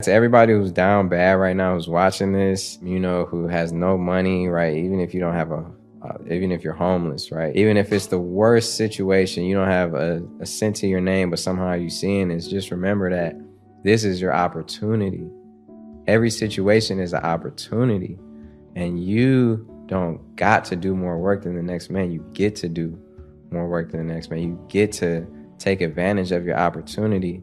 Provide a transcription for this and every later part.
To everybody who's down bad right now, who's watching this, who has no money, right? Even if you don't have even if you're homeless, right? Even if it's the worst situation, you don't have a cent to your name, but somehow you seeing this, just remember that this is your opportunity. Every situation is an opportunity, and you don't got to do more work than the next man. You get to do more work than the next man. You get to take advantage of your opportunity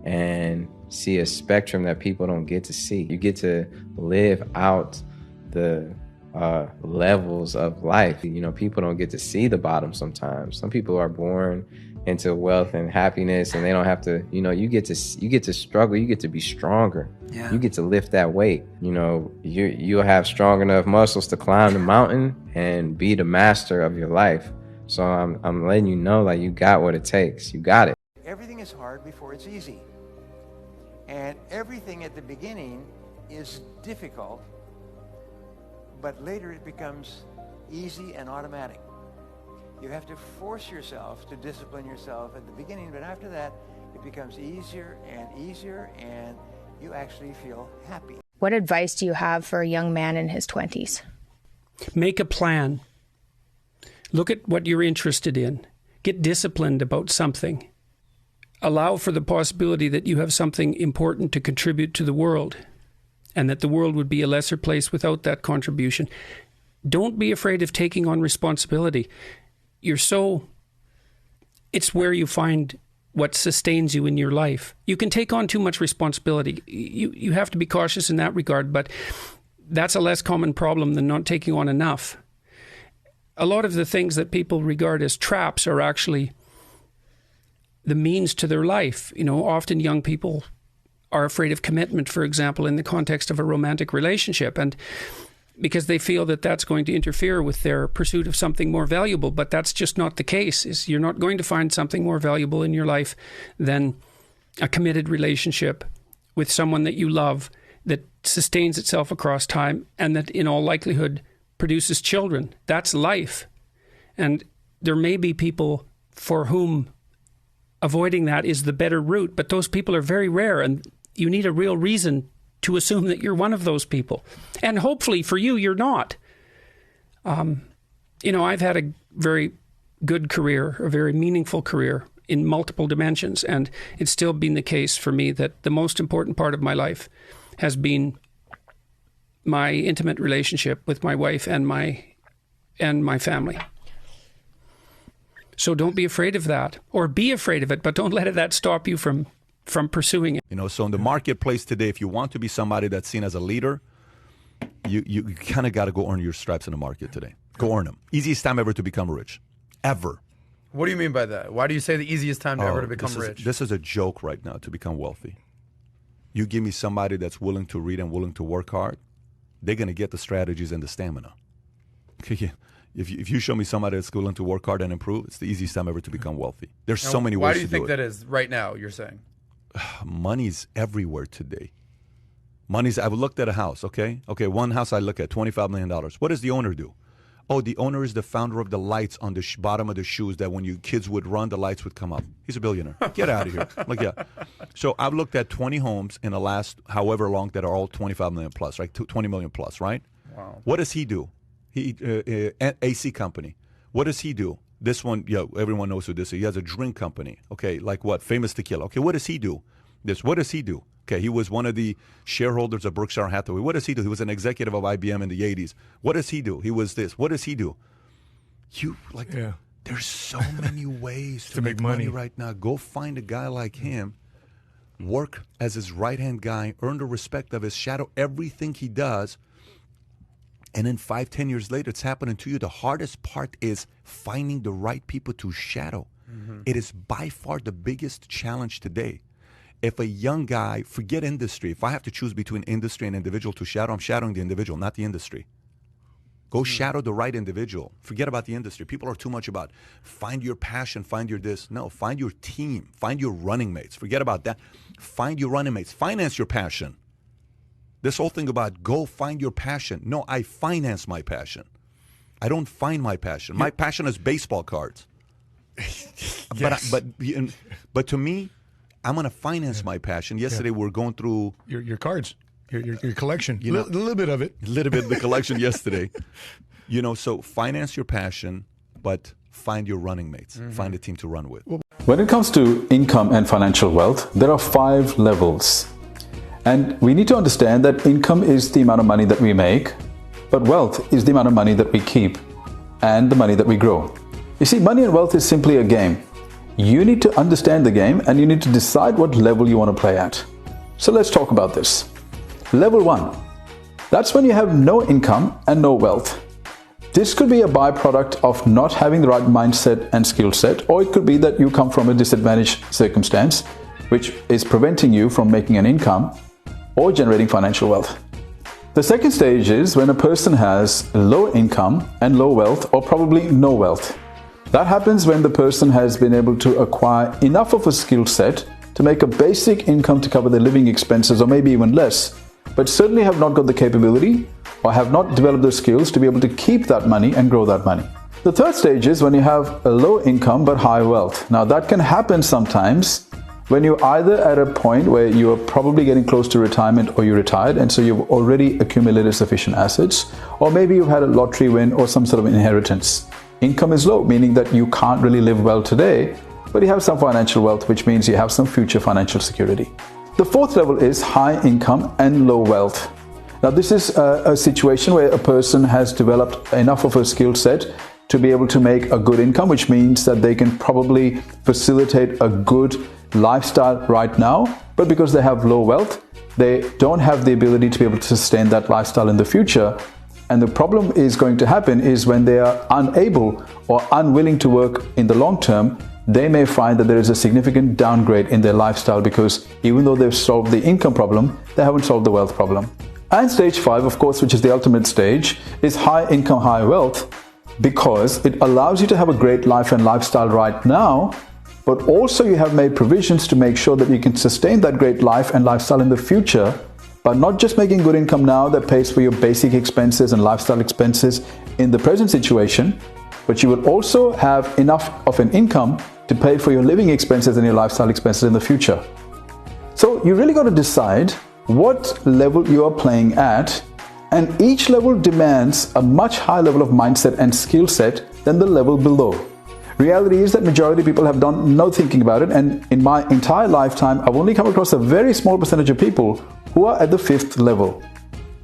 and see a spectrum that people don't get to see. You get to live out the levels of life. People don't get to see the bottom sometimes. Some people are born into wealth and happiness, and they don't have to, you get to struggle. You get to be stronger. Yeah. You get to lift that weight. You'll have strong enough muscles to climb the mountain and be the master of your life. So I'm letting you know, like, you got what it takes. You got it. Everything is hard before it's easy. And everything at the beginning is difficult, but later it becomes easy and automatic. You have to force yourself to discipline yourself at the beginning, but after that, it becomes easier, and you actually feel happy. What advice do you have for a young man in his 20s? Make a plan. Look at what you're interested in. Get disciplined about something. Allow for the possibility that you have something important to contribute to the world, and that the world would be a lesser place without that contribution. Don't be afraid of taking on responsibility. It's where you find what sustains you in your life. You can take on too much responsibility. You have to be cautious in that regard, but that's a less common problem than not taking on enough. A lot of the things that people regard as traps are actually the means to their life. Often young people are afraid of commitment, for example, in the context of a romantic relationship, and because they feel that that's going to interfere with their pursuit of something more valuable. But that's just not the case. You're not going to find something more valuable in your life than a committed relationship with someone that you love, that sustains itself across time, and that in all likelihood produces children. That's life. And there may be people for whom avoiding that is the better route, but those people are very rare, and you need a real reason to assume that you're one of those people. And hopefully for you, you're not. I've had a very good career, a very meaningful career in multiple dimensions, and it's still been the case for me that the most important part of my life has been my intimate relationship with my wife and my family. So don't be afraid of that, or be afraid of it, but don't let that stop you from pursuing it. So in the marketplace today, if you want to be somebody that's seen as a leader, you kind of got to go earn your stripes in the market today. Go earn them. Easiest time ever to become rich. Ever. What do you mean by that? Why do you say the easiest time ever to become rich? This is a joke right now to become wealthy. You give me somebody that's willing to read and willing to work hard, they're going to get the strategies and the stamina. If you show me somebody that's willing to work hard and improve, it's the easiest time ever to become wealthy. There's so many ways to do it. Why do you think that is right now, you're saying? Money's everywhere today. I've looked at a house, okay? Okay, one house I look at, $25 million. What does the owner do? Oh, the owner is the founder of the lights on the bottom of the shoes that when you kids would run, the lights would come up. He's a billionaire. Get out of here. So I've looked at 20 homes in the last however long that are all 25 million plus, right? 20 million plus, right? Wow. What does he do? AC company. What does he do? This one, everyone knows who this is. He has a drink company. Okay, like what? Famous Tequila. Okay, what does he do? What does he do? Okay, he was one of the shareholders of Berkshire Hathaway. What does he do? He was an executive of IBM in the 80s. What does he do? He was this. What does he do? There's so many ways to make money right now. Go find a guy like him, work as his right-hand guy, earn the respect of his shadow, everything he does. And then 5-10 years later, it's happening to you. The hardest part is finding the right people to shadow. Mm-hmm. It is by far the biggest challenge today. If a young guy, forget industry. If I have to choose between industry and individual to shadow, I'm shadowing the individual, not the industry. Go shadow the right individual. Forget about the industry. People are too much about find your passion, find your this. No, find your team. Find your running mates. Forget about that. Find your running mates. Finance your passion. This whole thing about go find your passion. No, I finance my passion. I don't find my passion. My passion is baseball cards. Yes. But to me, I'm going to finance my passion. Yesterday we were going through your cards, your collection, a little bit of it. A little bit of the collection yesterday. So finance your passion, but find your running mates. Find a team to run with. When it comes to income and financial wealth, there are 5 levels. And we need to understand that income is the amount of money that we make, but wealth is the amount of money that we keep and the money that we grow. You see, money and wealth is simply a game. You need to understand the game and you need to decide what level you want to play at. So let's talk about this. Level 1. That's when you have no income and no wealth. This could be a byproduct of not having the right mindset and skill set, or it could be that you come from a disadvantaged circumstance, which is preventing you from making an income or generating financial wealth. The second stage is when a person has low income and low wealth, or probably no wealth. That happens when the person has been able to acquire enough of a skill set to make a basic income to cover their living expenses, or maybe even less, but certainly have not got the capability or have not developed the skills to be able to keep that money and grow that money. The third stage is when you have a low income but high wealth. Now that can happen sometimes when you're either at a point where you are probably getting close to retirement, or you're retired and so you've already accumulated sufficient assets, or maybe you've had a lottery win or some sort of inheritance. Income is low, meaning that you can't really live well today, but you have some financial wealth, which means you have some future financial security. The fourth level is high income and low wealth. Now this is a situation where a person has developed enough of a skill set to be able to make a good income, which means that they can probably facilitate a good lifestyle right now, but because they have low wealth, they don't have the ability to be able to sustain that lifestyle in the future. And the problem is going to happen is when they are unable or unwilling to work in the long term, they may find that there is a significant downgrade in their lifestyle, because even though they've solved the income problem, they haven't solved the wealth problem. And stage 5, of course, which is the ultimate stage, is high income, high wealth, because it allows you to have a great life and lifestyle right now, but also you have made provisions to make sure that you can sustain that great life and lifestyle in the future, but not just making good income now that pays for your basic expenses and lifestyle expenses in the present situation, but you will also have enough of an income to pay for your living expenses and your lifestyle expenses in the future. So you really got to decide what level you are playing at, and each level demands a much higher level of mindset and skill set than the level below. Reality is that majority of people have done no thinking about it, and in my entire lifetime I've only come across a very small percentage of people who are at the 5th level.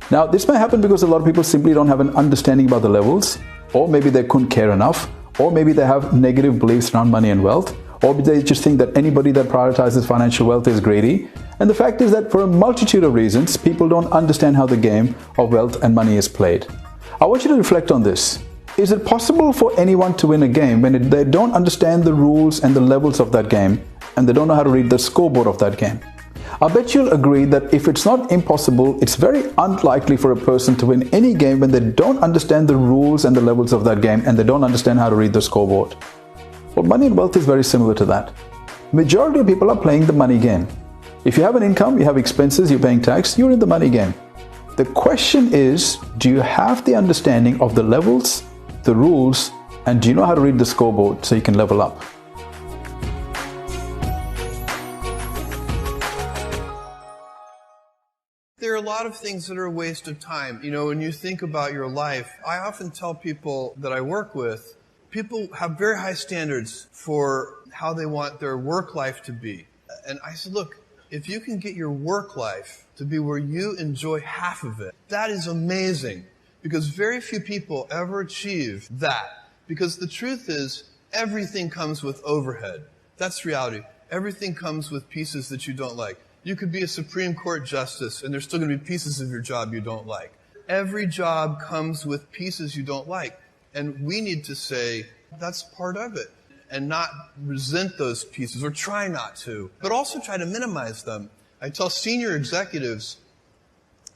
Now this may happen because a lot of people simply don't have an understanding about the levels, or maybe they couldn't care enough, or maybe they have negative beliefs around money and wealth, or they just think that anybody that prioritizes financial wealth is greedy. And the fact is that for a multitude of reasons, people don't understand how the game of wealth and money is played. I want you to reflect on this. Is it possible for anyone to win a game when they don't understand the rules and the levels of that game, and they don't know how to read the scoreboard of that game? I bet you'll agree that if it's not impossible, it's very unlikely for a person to win any game when they don't understand the rules and the levels of that game, and they don't understand how to read the scoreboard. Well, money and wealth is very similar to that. Majority of people are playing the money game. If you have an income, you have expenses, you're paying tax, you're in the money game. The question is, do you have the understanding of the levels, the rules, and do you know how to read the scoreboard so you can level up? There are a lot of things that are a waste of time. When you think about your life, I often tell people that I work with, people have very high standards for how they want their work life to be. And I said, look, if you can get your work life to be where you enjoy half of it, that is amazing. Because very few people ever achieve that. Because the truth is, everything comes with overhead. That's reality. Everything comes with pieces that you don't like. You could be a Supreme Court justice, and there's still going to be pieces of your job you don't like. Every job comes with pieces you don't like. And we need to say, that's part of it. And not resent those pieces, or try not to, but also try to minimize them. I tell senior executives,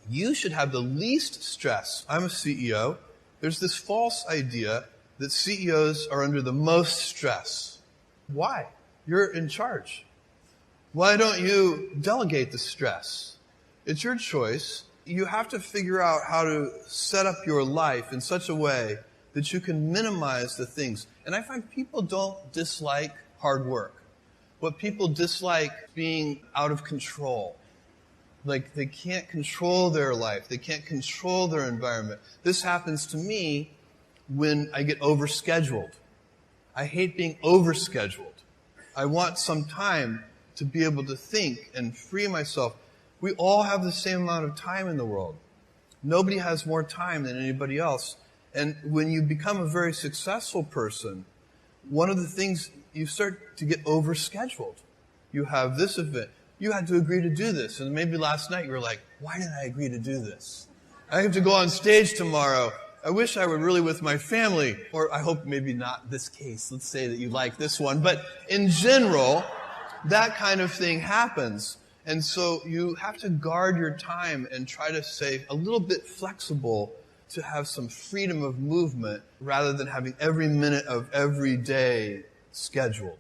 you should have the least stress. I'm a CEO. There's this false idea that CEOs are under the most stress. Why? You're in charge. Why don't you delegate the stress? It's your choice. You have to figure out how to set up your life in such a way that you can minimize the things. And I find people don't dislike hard work. what people dislike being out of control. Like they can't control their life. They can't control their environment. This happens to me when I get overscheduled. I hate being overscheduled. I want some time to be able to think and free myself. We all have the same amount of time in the world. Nobody has more time than anybody else. And when you become a very successful person, one of the things, you start to get overscheduled. You have this event. You had to agree to do this. And maybe last night you were like, why did I agree to do this? I have to go on stage tomorrow. I wish I were really with my family. Or I hope maybe not this case. Let's say that you like this one. But in general, that kind of thing happens. And so you have to guard your time and try to stay a little bit flexible to have some freedom of movement rather than having every minute of every day scheduled.